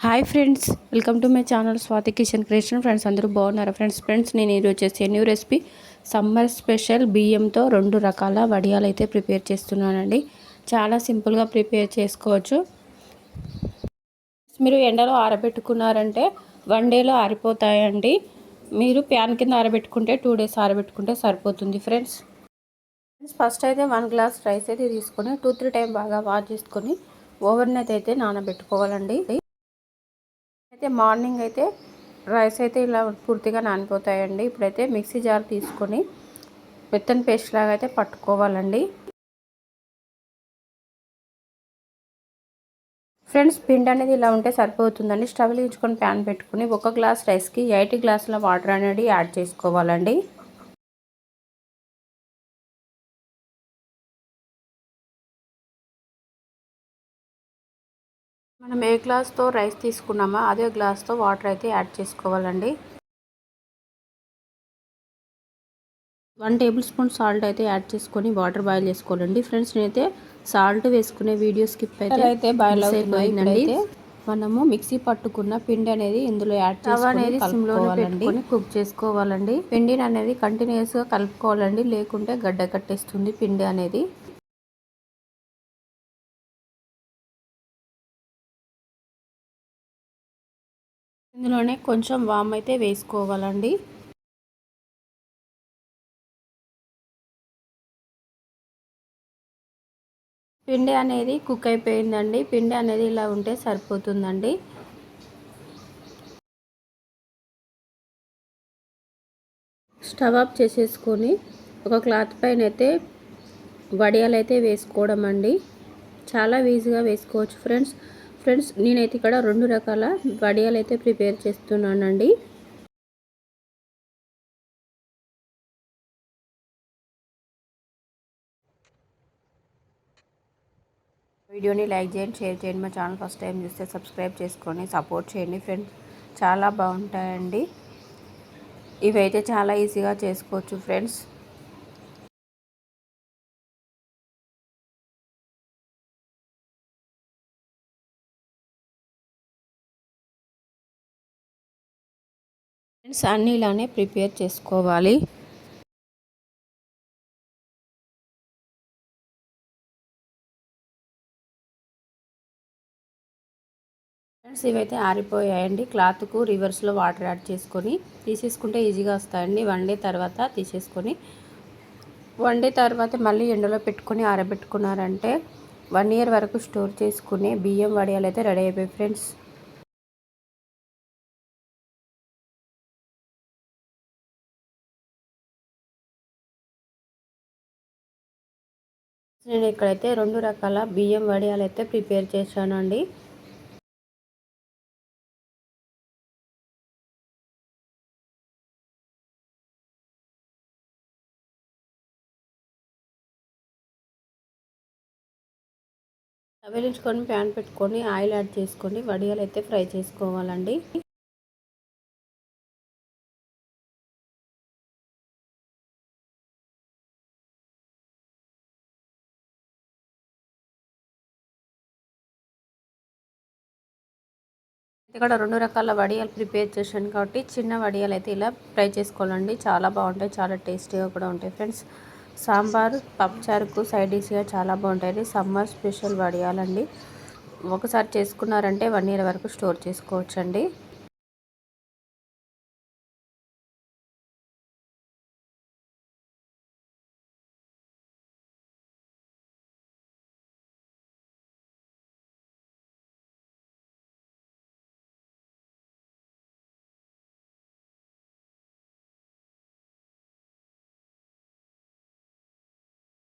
Hi friends, welcome to my channel Swathi kitchen creation. Friends అందరూ బాగున్నారా? Friends నేను ఈరోజు వచ్చేసి న్యూ రెసిపీ సమ్మర్ స్పెషల్ బియ్యంతో 2 రకాల వడియాలు అయితే ప్రిపేర్ చేస్తున్నానండి. చాలా సింపుల్గా ప్రిపేర్ చేసుకోవచ్చు. మీరు ఎండలో ఆరబెట్టుకున్నారంటే 1 డేలో ఆరిపోతాయండి. మీరు ప్యాన్ కింద ఆరబెట్టుకుంటే 2 డేస్ ఆరబెట్టుకుంటే సరిపోతుంది. ఫ్రెండ్స్ ఫస్ట్ అయితే 1 గ్లాస్ రైస్ అయితే తీసుకొని 2-3 టైం బాగా వాష్ చేసుకొని ఓవర్ నైట్ అయితే నానబెట్టుకోవాలండి. అయితే మార్నింగ్ అయితే రైస్ అయితే ఇలా పూర్తిగా నానిపోతాయండి. ఇప్పుడైతే మిక్సీ జార్ తీసుకొని మెత్తని పేస్ట్ లాగా అయితే పట్టుకోవాలండి. ఫ్రెండ్స్ పిండి అనేది ఇలా ఉంటే సరిపోతుందండి. స్టవ్ వెలిగించుకొని ప్యాన్ పెట్టుకుని 1 గ్లాస్ రైస్కి 8 గ్లాసుల వాటర్ అనేది యాడ్ చేసుకోవాలండి. మనం ఏ గ్లాస్తో రైస్ తీసుకున్నామో అదే గ్లాస్తో వాటర్ అయితే యాడ్ చేసుకోవాలండి. 1 టేబుల్ స్పూన్ సాల్ట్ అయితే యాడ్ చేసుకొని వాటర్ బాయిల్ చేసుకోవాలండి. ఫ్రెండ్స్ నేనైతే సాల్ట్ వేసుకునే వీడియో స్కిప్ అయితే బాయిల్ అయిపోయిందండి. మనము మిక్సీ పట్టుకున్న పిండి అనేది ఇందులో యాడ్ చేసుకొని కలుపుకోవాలండి. కుక్ చేసుకోవాలండి. పిండిని అనేది కంటిన్యూస్గా కలుపుకోవాలండి, లేకుంటే గడ్డ కట్టేస్తుంది పిండి అనేది. ఇందులోనే కొంచెం వామ్ అయితే వేసుకోవాలండి. పిండి అనేది కుక్ అయిపోయిందండి. పిండి అనేది ఇలా ఉంటే సరిపోతుందండి. స్టవ్ ఆఫ్ చేసేసుకొని ఒక క్లాత్ పైన అయితే వడియాలు అయితే వేసుకోవడం అండి. చాలా ఈజీగా వేసుకోవచ్చు ఫ్రెండ్స్ నేనైతే ఇక్కడ 2 రకాల వడియాలు అయితే ప్రిపేర్ చేస్తున్నానండి. వీడియోని లైక్ చేయండి, షేర్ చేయండి. మా ఛానల్ ఫస్ట్ టైం చూస్తే సబ్స్క్రైబ్ చేసుకొని సపోర్ట్ చేయండి ఫ్రెండ్స్. చాలా బాగుంటాయండి. ఇవైతే చాలా ఈజీగా చేసుకోవచ్చు ఫ్రెండ్స్. ఫ్రెండ్స్ అన్నీ ఇలానే ప్రిపేర్ చేసుకోవాలి. ఫ్రెండ్స్ ఇవైతే ఆరిపోయాయండి. క్లాత్కు రివర్స్లో వాటర్ యాడ్ చేసుకొని తీసేసుకుంటే ఈజీగా వస్తాయండి. 1 డే తర్వాత తీసేసుకొని 1 డే తర్వాత మళ్ళీ ఎండలో పెట్టుకొని ఆరబెట్టుకున్నారంటే 1 ఇయర్ వరకు స్టోర్ చేసుకునే బియ్యం వడియాలు అయితే రెడీ అయిపోయాయి ఫ్రెండ్స్. నేను ఇక్కడైతే 2 రకాల బియ్యం వడియాలు అయితే ప్రిపేర్ చేశానండి. వెలిగించుకొని ప్యాన్ పెట్టుకొని ఆయిల్ యాడ్ చేసుకొని వడియాలు అయితే ఫ్రై చేసుకోవాలండి. ఇక్కడ 2 రకాల వడియాలు ప్రిపేర్ చేశాను కాబట్టి చిన్న వడియాలు అయితే ఇలా ఫ్రై చేసుకోవాలండి. చాలా బాగుంటాయి, చాలా టేస్టీగా కూడా ఉంటాయి ఫ్రెండ్స్. సాంబార్ పప్పుచారుకు సైడ్ డిష్గా చాలా బాగుంటాయి. సమ్మర్ స్పెషల్ వడియాలండి. ఒకసారి చేసుకున్నారంటే 1 ఇయర్ వరకు స్టోర్ చేసుకోవచ్చండి.